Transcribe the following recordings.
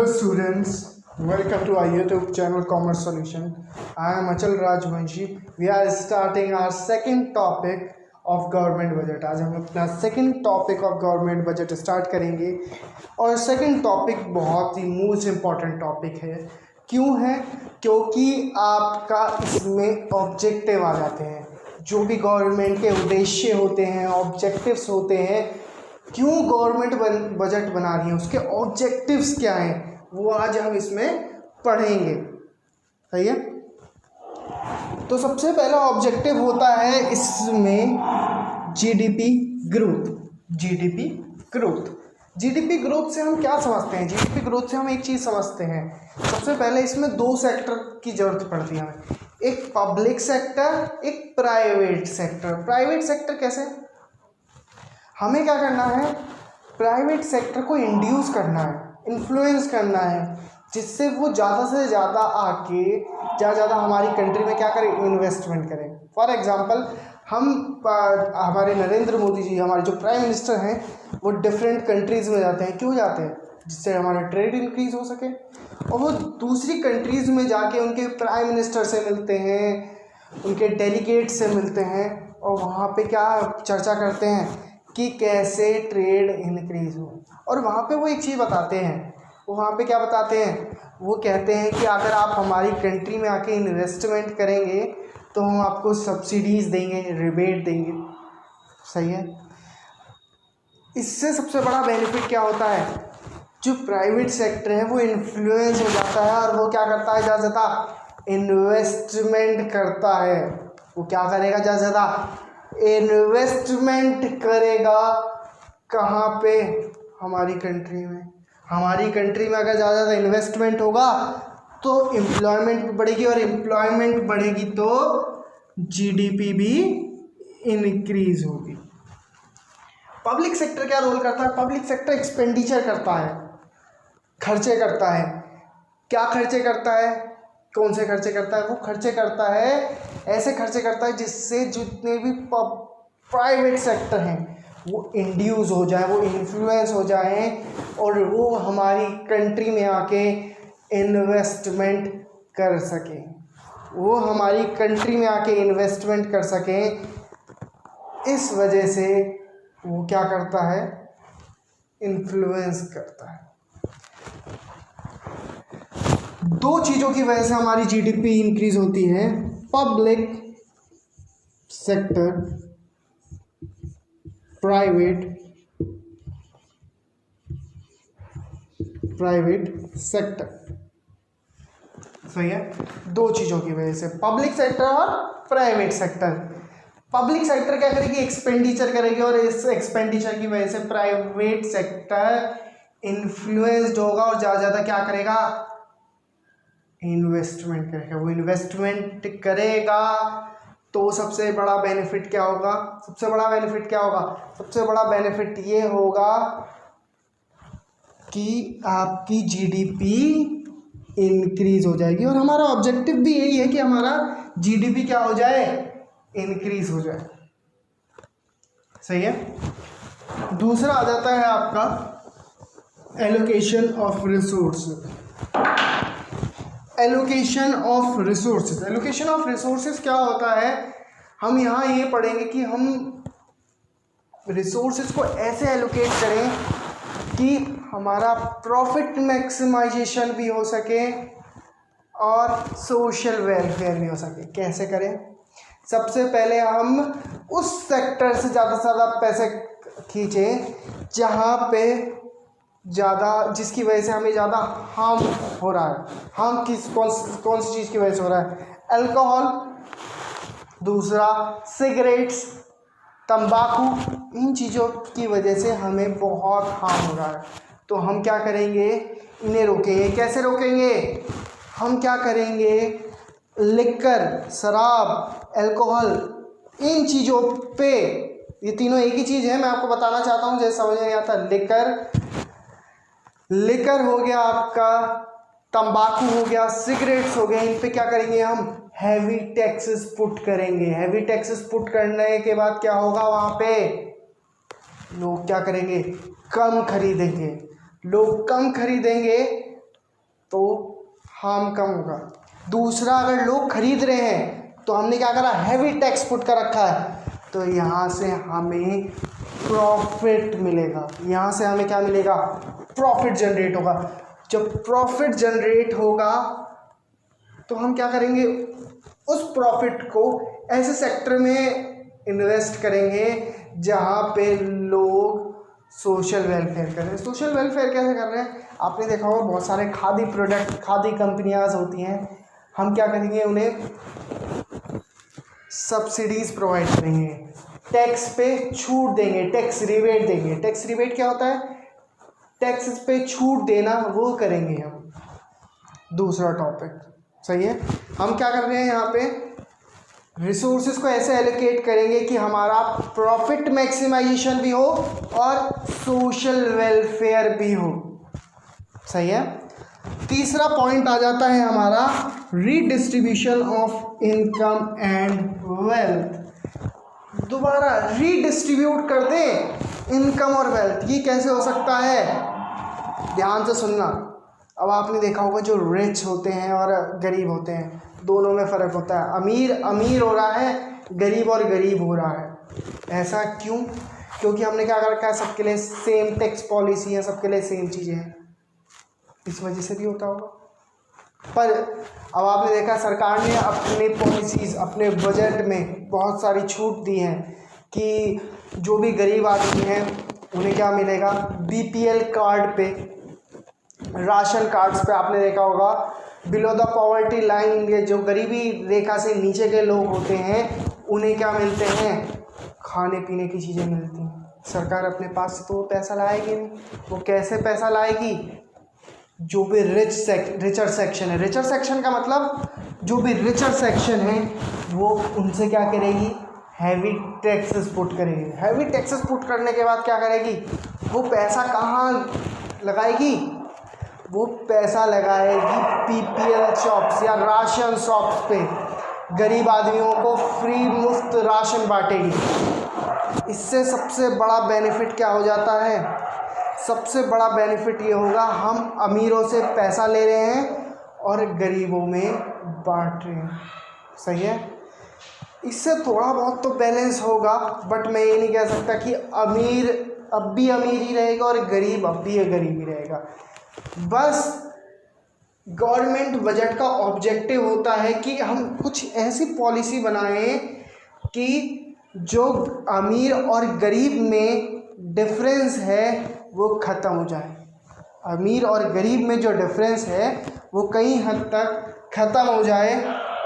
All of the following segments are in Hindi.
Hello students, welcome to our YouTube channel Commerce Solution. I am Achal Rajvanshi. We are starting our second topic of government budget. आज हम अपना second topic of government budget start करेंगे और second topic बहुत ही most important topic है. क्यों है? क्योंकि आपका इसमें ऑब्जेक्टिव आ जाते हैं. जो भी गवर्नमेंट के उद्देश्य होते हैं, ऑब्जेक्टिव्स होते हैं, क्यों गवर्नमेंट बजट बना रही है, उसके ऑब्जेक्टिव्स क्या हैं, वो आज हम इसमें पढ़ेंगे. सही है. तो सबसे पहला ऑब्जेक्टिव होता है इसमें GDP growth. GDP growth. GDP growth से हम क्या समझते हैं? जीडीपी ग्रोथ से हम एक चीज़ समझते हैं. सबसे पहले इसमें दो सेक्टर की ज़रूरत पड़ती है हमें. एक पब्लिक सेक्टर, एक प्राइवेट सेक्टर. प्राइवेट सेक्टर कैसे? हमें क्या करना है? प्राइवेट सेक्टर को इंड्यूस करना है, इन्फ्लुएंस करना है, जिससे वो ज़्यादा से ज़्यादा आके ज़्यादा हमारी कंट्री में क्या करें? इन्वेस्टमेंट करें. फॉर एग्जांपल हमारे नरेंद्र मोदी जी, हमारे जो प्राइम मिनिस्टर हैं, वो डिफरेंट कंट्रीज़ में जाते हैं. क्यों जाते हैं? जिससे हमारा ट्रेड इंक्रीज़ हो सके. और वो दूसरी कंट्रीज़ में जाके उनके प्राइम मिनिस्टर से मिलते हैं, उनके डेलीगेट से मिलते हैं, और वहाँ पे क्या चर्चा करते हैं कि कैसे ट्रेड इंक्रीज़ हो. और वहाँ पे वो एक चीज़ बताते हैं. वो वहाँ पे क्या बताते हैं? वो कहते हैं कि अगर आप हमारी कंट्री में आके इन्वेस्टमेंट करेंगे तो हम आपको सब्सिडीज़ देंगे, रिबेट देंगे. सही है. इससे सबसे बड़ा बेनिफिट क्या होता है? जो प्राइवेट सेक्टर है वो इन्फ्लुएंस हो जाता है, और वो क्या करता है? ज़्यादा इन्वेस्टमेंट करता है. वो क्या करेगा? ज़्यादा इन्वेस्टमेंट करेगा. कहाँ पे? हमारी कंट्री में. हमारी कंट्री में अगर ज़्यादा इन्वेस्टमेंट होगा तो एम्प्लॉयमेंट भी बढ़ेगी, और एम्प्लॉयमेंट बढ़ेगी तो जीडीपी भी इंक्रीज होगी. पब्लिक सेक्टर क्या रोल करता है? पब्लिक सेक्टर एक्सपेंडिचर करता है, खर्चे करता है. क्या खर्चे करता है? कौन से खर्चे करता है? वो खर्चे करता है, ऐसे खर्चे करता है जिससे जितने भी प्राइवेट सेक्टर हैं वो इंड्यूस हो जाए, वो इन्फ्लुएंस हो जाए, और वो हमारी कंट्री में आके इन्वेस्टमेंट कर सकें. वो हमारी कंट्री में आके इन्वेस्टमेंट कर सकें. इस वजह से वो क्या करता है? इन्फ्लुएंस करता है. दो चीज़ों की वजह से हमारी जीडीपी इंक्रीज होती है. Public sector, private sector. सही है. दो चीज़ों की वजह से, पब्लिक सेक्टर और प्राइवेट सेक्टर. पब्लिक सेक्टर क्या करेगी? एक्सपेंडिचर करेगी, और इस एक्सपेंडिचर की वजह से प्राइवेट सेक्टर इन्फ्लुएंस्ड होगा और ज़्यादा क्या करेगा? इन्वेस्टमेंट करेगा. वो इन्वेस्टमेंट करेगा तो सबसे बड़ा बेनिफिट क्या होगा? सबसे बड़ा बेनिफिट क्या होगा? सबसे बड़ा बेनिफिट ये होगा कि आपकी जीडीपी इंक्रीज हो जाएगी. और हमारा ऑब्जेक्टिव भी यही है कि हमारा जीडीपी क्या हो जाए? इंक्रीज हो जाए. सही है. दूसरा आ जाता है आपका allocation of resources. Allocation of resources. Allocation of resources क्या होता है? हम यहाँ ये पढ़ेंगे कि हम रिसोर्सेज को ऐसे एलोकेट करें कि हमारा प्रॉफिट मैक्सिमाइजेशन भी हो सके और सोशल वेलफेयर भी हो सके. कैसे करें? सबसे पहले हम उस सेक्टर से ज़्यादा पैसे खींचें जहाँ पे ज़्यादा, जिसकी वजह से हमें ज़्यादा हार्म हो रहा है. हार्म कौन सी चीज़ की वजह से हो रहा है? अल्कोहल, दूसरा सिगरेट्स, तंबाकू. इन चीज़ों की वजह से हमें बहुत हार्म हो रहा है. तो हम क्या करेंगे? इन्हें रोकेंगे. कैसे रोकेंगे? हम क्या करेंगे? लिकर, शराब, अल्कोहल, इन चीज़ों पे, ये तीनों एक ही चीज़ है, मैं आपको बताना चाहता हूँ जैसे समझ नहीं आता. लिकर हो गया आपका, तंबाकू हो गया, सिगरेट्स हो गए. इन पे क्या करेंगे? हम हैवी टैक्सेस पुट करेंगे. हैवी टैक्सेस पुट करने के बाद क्या होगा? वहाँ पे लोग क्या करेंगे? कम खरीदेंगे. लोग कम खरीदेंगे तो हार्म कम होगा। दूसरा, अगर लोग खरीद रहे हैं तो हमने क्या करा, हैवी टैक्स पुट कर रखा है, तो यहाँ से हमें प्रॉफिट मिलेगा। यहाँ से हमें क्या मिलेगा, प्रॉफिट जनरेट होगा। जब प्रॉफिट जनरेट होगा तो हम क्या करेंगे, उस प्रॉफिट को ऐसे सेक्टर में इन्वेस्ट करेंगे जहाँ पे लोग सोशल वेलफेयर कर रहे हैं। सोशल वेलफेयर कैसे कर रहे हैं, आपने देखा होगा बहुत सारे खादी प्रोडक्ट, खादी कंपनियां होती हैं, हम क्या करेंगे, उन्हें सब्सिडीज़ प्रोवाइड करेंगे, टैक्स पे छूट देंगे, टैक्स रिबेट देंगे। टैक्स रिबेट क्या होता है, टैक्स पे छूट देना, वो करेंगे हम। दूसरा टॉपिक सही है, हम क्या कर रहे हैं, यहाँ पे रिसोर्सेज को ऐसे एलोकेट करेंगे कि हमारा प्रॉफिट मैक्सिमाइजेशन भी हो और सोशल वेलफेयर भी हो। सही है। तीसरा पॉइंट आ जाता है हमारा redistribution of income and wealth. दोबारा रीडिस्ट्रीब्यूट कर दें इनकम और वेल्थ, ये कैसे हो सकता है, ध्यान से सुनना। अब आपने देखा होगा जो रिच होते हैं और गरीब होते हैं, दोनों में फ़र्क होता है। अमीर अमीर हो रहा है, गरीब और गरीब हो रहा है। ऐसा क्यों, क्योंकि हमने क्या कर रखा है, सबके लिए सेम टैक्स पॉलिसी है, सबके लिए सेम चीज़ें हैं, इस वजह से भी होता होगा। पर अब आपने देखा सरकार ने अपने पॉलिसीज़, अपने बजट में बहुत सारी छूट दी हैं कि जो भी गरीब आदमी हैं उन्हें क्या मिलेगा, बीपीएल कार्ड पे, राशन कार्ड्स पे आपने देखा होगा बिलो द पॉवर्टी लाइन, ये जो गरीबी रेखा से नीचे के लोग होते हैं उन्हें क्या मिलते हैं, खाने पीने की चीज़ें मिलती हैं। सरकार अपने पास से तो पैसा लाएगी नहीं, वो कैसे पैसा लाएगी, जो भी रिचर सेक्शन है, रिचर सेक्शन का मतलब जो भी रिचर सेक्शन है वो उनसे क्या करेगी, हैवी टैक्सेस पुट करेगी। हैवी टैक्सेस पुट करने के बाद क्या करेगी, वो पैसा कहाँ लगाएगी, वो पैसा लगाएगी पीपीएल शॉप्स या राशन शॉप्स पे, गरीब आदमियों को फ्री मुफ्त राशन बांटेगी। इससे सबसे बड़ा बेनिफिट क्या हो जाता है, सबसे बड़ा बेनिफिट ये होगा, हम अमीरों से पैसा ले रहे हैं और गरीबों में बांट रहे हैं। सही है, इससे थोड़ा बहुत तो बैलेंस होगा, बट मैं ये नहीं कह सकता कि अमीर अब भी अमीर ही रहेगा और गरीब अब भी गरीब ही रहेगा। बस गवर्नमेंट बजट का ऑब्जेक्टिव होता है कि हम कुछ ऐसी पॉलिसी बनाएं कि जो अमीर और गरीब में डिफरेंस है वो ख़त्म हो जाए। अमीर और गरीब में जो डिफरेंस है वो कई हद तक ख़त्म हो जाए,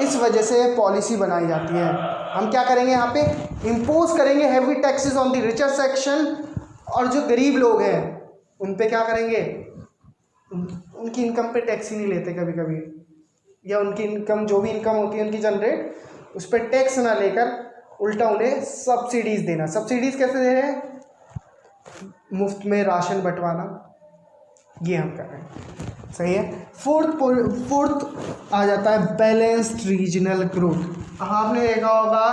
इस वजह से पॉलिसी बनाई जाती है। हम क्या करेंगे, यहाँ पे इम्पोज करेंगे heavy taxes on the richer section, और जो गरीब लोग हैं उन पे क्या करेंगे, उनकी इनकम पे टैक्स ही नहीं लेते कभी कभी, या उनकी इनकम जो भी इनकम होती है उनकी जनरेट, उस पर टैक्स ना लेकर उल्टा उन्हें सब्सिडीज़ देना। सब्सिडीज़ कैसे दे रहे हैं, मुफ्त में राशन बंटवाना, ये हम कर रहे हैं। सही है। फोर्थ आ जाता है बैलेंस्ड रीजनल ग्रोथ। आपने देखा होगा,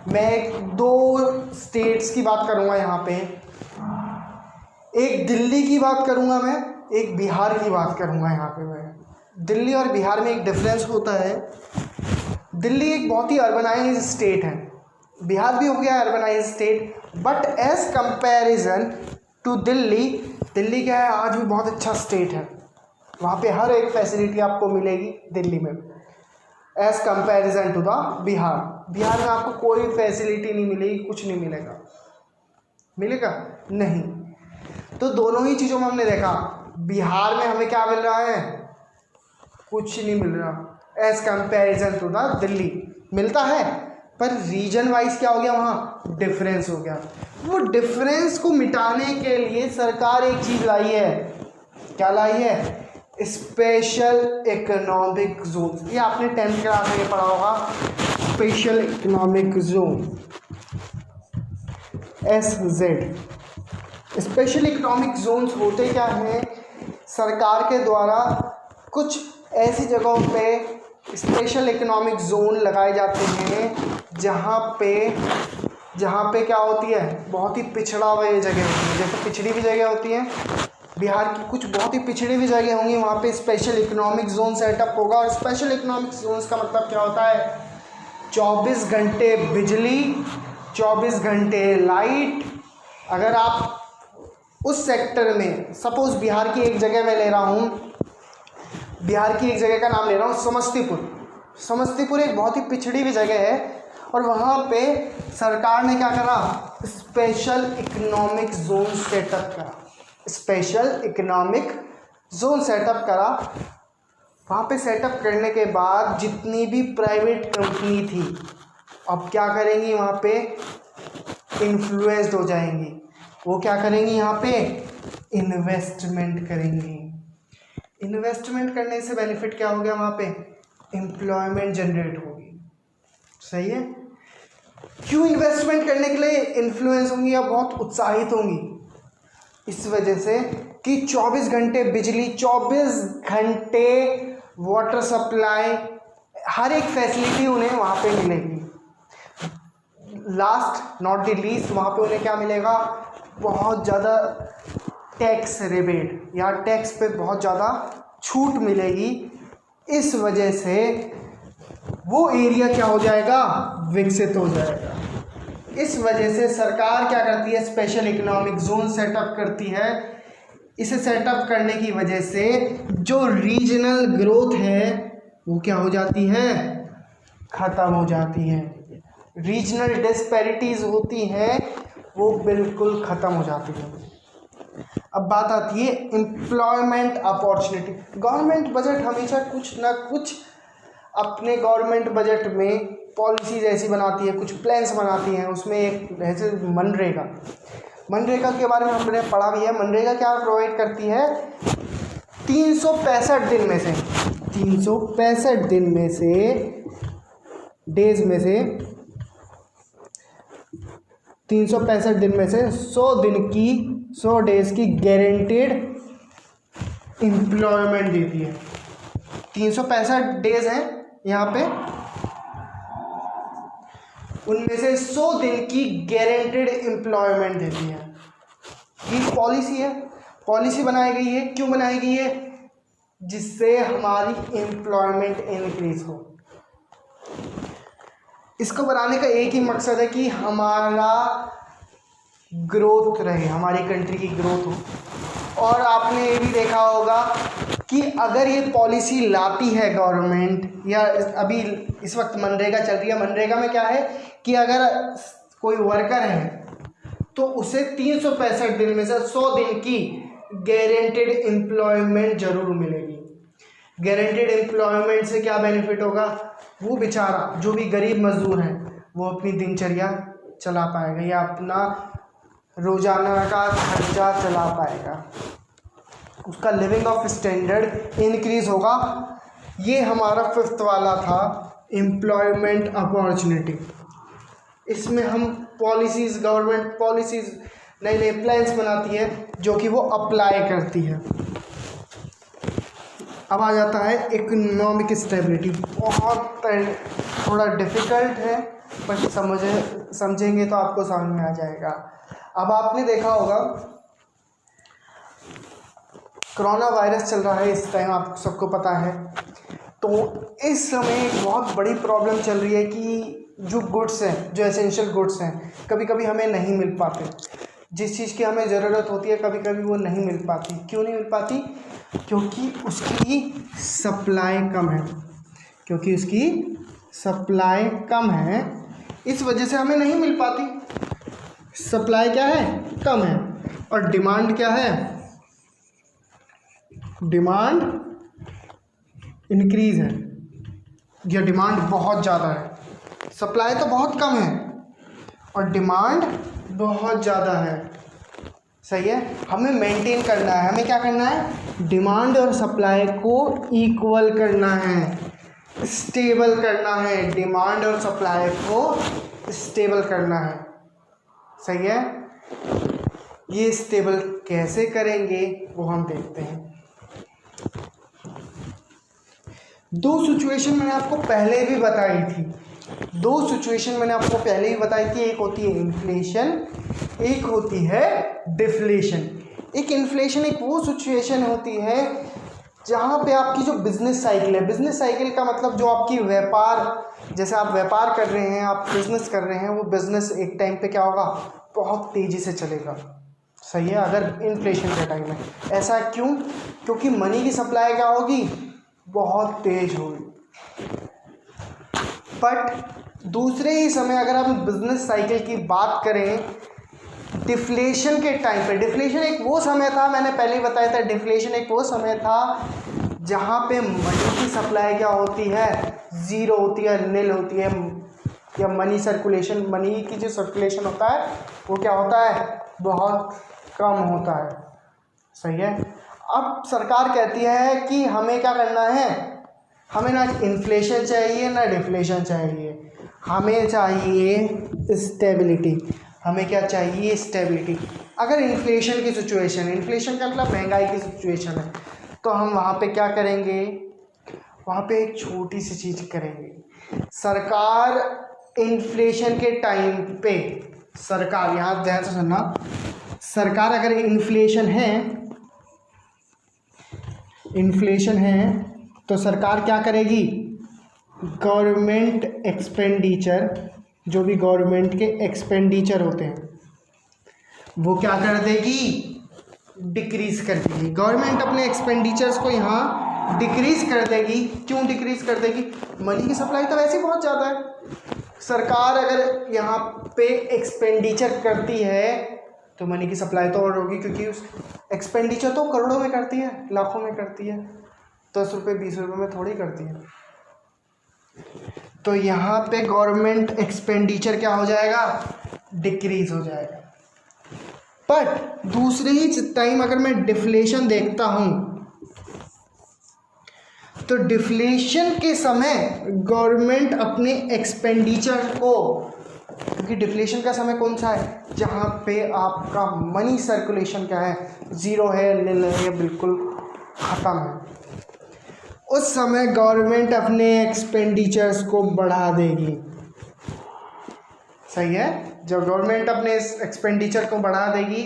मैं 2 स्टेट्स की बात करूँगा यहाँ पे, एक दिल्ली की बात करूँगा मैं, एक बिहार की बात करूँगा यहाँ पे मैं। दिल्ली और बिहार में एक डिफरेंस होता है, दिल्ली एक बहुत ही अर्बनाइज स्टेट है, बिहार भी हो गया urbanise state, but as comparison to Delhi, Delhi क्या है, आज भी बहुत अच्छा स्टेट है, वहाँ पे हर एक फैसिलिटी आपको मिलेगी दिल्ली में, as comparison to the Bihar. Bihar में आपको कोई फैसिलिटी नहीं मिलेगी, कुछ नहीं मिलेगा, मिलेगा नहीं। तो दोनों ही चीज़ों में हमने देखा, बिहार में हमें क्या मिल रहा है, कुछ नहीं मिल रहा as comparison to the Delhi, मिलता है पर रीजन वाइज क्या हो गया, वहाँ डिफरेंस हो गया। वो डिफरेंस को मिटाने के लिए सरकार एक चीज़ लाई है, क्या लाई है, स्पेशल इकोनॉमिक जोन। ये आपने 10th क्लास में पढ़ा होगा, special economic zone, SZ। Special economic zones होते क्या हैं, सरकार के द्वारा कुछ ऐसी जगहों पे स्पेशल इकोनॉमिक जोन लगाए जाते हैं जहाँ पे क्या होती है, बहुत ही पिछड़ा हुआ ये जगह होती है, जैसे पिछड़ी भी जगह होती हैं बिहार की कुछ बहुत ही पिछड़ी हुई जगह होंगी, वहाँ पे स्पेशल इकोनॉमिक जोन सेटअप होगा। और स्पेशल इकोनॉमिक जोन्स का मतलब क्या होता है? 24 घंटे बिजली, 24 घंटे लाइट। अगर आप उस सेक्टर में, सपोज बिहार की एक जगह मैं ले रहा हूँ, बिहार की एक जगह का नाम ले रहा हूँ समस्तीपुर। समस्तीपुर एक बहुत ही पिछड़ी हुई जगह है और वहाँ पे सरकार ने क्या करा? स्पेशल इकोनॉमिक जोन सेटअप करा। स्पेशल इकोनॉमिक जोन सेटअप करा। वहाँ पे सेटअप करने के बाद जितनी भी प्राइवेट कंपनी थी, अब क्या करेंगी? वहाँ पे इन्फ्लुएंस्ड हो जाएंगी। वो क्या करेंगी? यहाँ पे इन्वेस्टमेंट करेंगी। इन्वेस्टमेंट करने से बेनिफिट क्या हो गया? वहाँ पे एम्प्लॉयमेंट जनरेट होगी। सही है। क्यों इन्वेस्टमेंट करने के लिए इन्फ्लुएंस होंगी या बहुत उत्साहित होंगी? इस वजह से कि 24 घंटे बिजली, 24 घंटे वाटर सप्लाई, हर एक फैसिलिटी उन्हें वहाँ पे मिलेगी। लास्ट नॉट द लीस्ट, वहाँ पे उन्हें क्या मिलेगा? बहुत ज़्यादा टैक्स रिबेट या टैक्स पे बहुत ज़्यादा छूट मिलेगी। इस वजह से वो एरिया क्या हो जाएगा? विकसित हो जाएगा। इस वजह से सरकार क्या करती है? स्पेशल इकोनॉमिक जोन सेटअप करती है। इसे सेटअप करने की वजह से जो रीजनल ग्रोथ है वो क्या हो जाती है? ख़त्म हो जाती है। रीजनल डिस्पैरिटीज़ होती हैं वो बिल्कुल ख़त्म हो जाती है। अब बात आती है एम्प्लॉयमेंट अपॉर्चुनिटी। गवर्नमेंट बजट हमेशा कुछ ना कुछ अपने गवर्नमेंट बजट में पॉलिसीज ऐसी बनाती है, कुछ प्लान्स बनाती हैं। उसमें एक जैसे मनरेगा, मनरेगा के बारे में हमने पढ़ा भी है। मनरेगा क्या प्रोवाइड करती है? 365 दिन में से 365 दिन में से डेज में से 365 दिन में से 100 डेज की गारंटेड एम्प्लॉयमेंट देती है। 365 डेज हैं यहाँ पे, उनमें से 100 दिन की गारंटेड एम्प्लॉयमेंट देती है। ये पॉलिसी है, पॉलिसी बनाई गई है। क्यों बनाई गई है? जिससे हमारी एम्प्लॉयमेंट इंक्रीज हो। इसको बनाने का एक ही मकसद है कि हमारा ग्रोथ रहे, हमारी कंट्री की ग्रोथ हो। और आपने ये भी देखा होगा कि अगर ये पॉलिसी लाती है गवर्नमेंट, या अभी इस वक्त मनरेगा चल रही है, मनरेगा में क्या है कि अगर कोई वर्कर है तो उसे 365 दिन में से 100 दिन की गारंटेड एम्प्लॉयमेंट जरूर मिलेगी। गारंटेड एम्प्लॉयमेंट से क्या बेनिफिट होगा? वो बेचारा जो भी गरीब मजदूर है वो अपनी दिनचर्या चला पाएगा या अपना रोजाना का खर्चा चला पाएगा, उसका लिविंग ऑफ स्टैंडर्ड इंक्रीज होगा। ये हमारा 5th वाला था, एम्प्लॉयमेंट अपॉर्चुनिटी। इसमें हम पॉलिसीज़, गवर्नमेंट पॉलिसीज़, नए नए प्लान्स बनाती है जो कि वो अप्लाई करती है। अब आ जाता है इकोनॉमिक स्टेबिलिटी। बहुत थोड़ा डिफ़िकल्ट है पर समझेंगे तो आपको समझ में आ जाएगा। अब आपने देखा होगा कोरोना वायरस चल रहा है इस टाइम, आप सबको पता है। तो इस समय एक बहुत बड़ी प्रॉब्लम चल रही है कि जो गुड्स हैं, जो एसेंशियल गुड्स हैं, कभी कभी हमें नहीं मिल पाते। जिस चीज़ की हमें ज़रूरत होती है कभी कभी वो नहीं मिल पाती। क्यों नहीं मिल पाती? क्योंकि उसकी सप्लाई कम है। क्योंकि उसकी सप्लाई कम है, इस वजह से हमें नहीं मिल पाती। सप्लाई क्या है? कम है। और डिमांड क्या है? डिमांड इंक्रीज है, या डिमांड बहुत ज़्यादा है। सप्लाई तो बहुत कम है और डिमांड बहुत ज़्यादा है। सही है। हमें मेंटेन करना है, हमें क्या करना है? डिमांड और सप्लाई को इक्वल करना है, स्टेबल करना है। डिमांड और सप्लाई को स्टेबल करना है। सही है। ये स्टेबल कैसे करेंगे वो हम देखते हैं। दो सिचुएशन मैंने आपको पहले भी बताई थी। एक होती है इन्फ्लेशन, एक होती है डिफ्लेशन। एक इन्फ्लेशन एक वो सिचुएशन होती है जहाँ पे आपकी जो बिजनेस साइकिल है, बिजनेस साइकिल का मतलब जो आपकी व्यापार, जैसे आप व्यापार कर रहे हैं, आप बिजनेस कर रहे हैं, वो बिजनेस एक टाइम पे क्या होगा, बहुत तेज़ी से चलेगा। सही है, अगर इन्फ्लेशन के टाइम में। ऐसा क्यों? क्योंकि मनी की सप्लाई क्या होगी, बहुत तेज होगी। बट दूसरे ही समय अगर हम बिजनेस साइकिल की बात करें, डिफ्लेशन के टाइम पे, डिफ्लेशन एक वो समय था, मैंने पहले ही बताया था, डिफ्लेशन एक वो समय था जहाँ पे मनी की सप्लाई क्या होती है, ज़ीरो होती है, नील होती है, या मनी सर्कुलेशन, मनी की जो सर्कुलेशन होता है वो क्या होता है, बहुत कम होता है। सही है। अब सरकार कहती है कि हमें क्या करना है, हमें ना इन्फ्लेशन चाहिए ना डिफ्लेशन चाहिए, हमें चाहिए स्टेबिलिटी। हमें क्या चाहिए, स्टेबिलिटी। अगर इन्फ्लेशन की सिचुएशन, इन्फ्लेशन का मतलब महंगाई की सिचुएशन है, तो हम वहाँ पे क्या करेंगे, वहाँ पे एक छोटी सी चीज़ करेंगे। सरकार इन्फ्लेशन के टाइम पे, सरकार, यहाँ ध्यान से सुनना, सरकार अगर इन्फ्लेशन है तो सरकार क्या करेगी, गवर्नमेंट एक्सपेंडिचर, जो भी गवर्नमेंट के एक्सपेंडिचर होते हैं वो क्या कर देगी, डिक्रीज कर देगी। गवर्नमेंट अपने एक्सपेंडिचर्स को यहाँ डिक्रीज कर देगी। क्यों डिक्रीज कर देगी, मनी की सप्लाई तो वैसे ही बहुत ज़्यादा है। सरकार अगर यहाँ पे एक्सपेंडिचर करती है तो मनी की सप्लाई तो और होगी, क्योंकि उस एक्सपेंडिचर तो करोड़ों में करती है, लाखों में करती है, 10 रुपये 20 रुपये में थोड़ी करती है। तो यहाँ पे गवर्नमेंट एक्सपेंडिचर क्या हो जाएगा, डिक्रीज हो जाएगा। बट दूसरे ही टाइम अगर मैं डिफ्लेशन देखता हूँ, तो डिफ्लेशन के समय गवर्नमेंट अपने एक्सपेंडिचर को, क्योंकि डिफ्लेशन का समय कौन सा है, जहाँ पे आपका मनी सर्कुलेशन क्या है, ज़ीरो है, नील है, बिल्कुल ख़त्म है, उस समय गवर्नमेंट अपने एक्सपेंडिचर्स को बढ़ा देगी। सही है, जब गवर्नमेंट अपने एक्सपेंडिचर को बढ़ा देगी,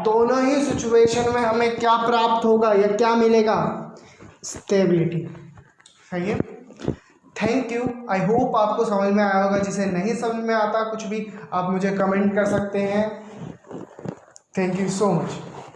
दोनों ही सिचुएशन में हमें क्या प्राप्त होगा या क्या मिलेगा, स्टेबिलिटी। सही है। थैंक यू, आई होप आपको समझ में आया होगा। जिसे नहीं समझ में आता कुछ भी, आप मुझे कमेंट कर सकते हैं। Thank you so much.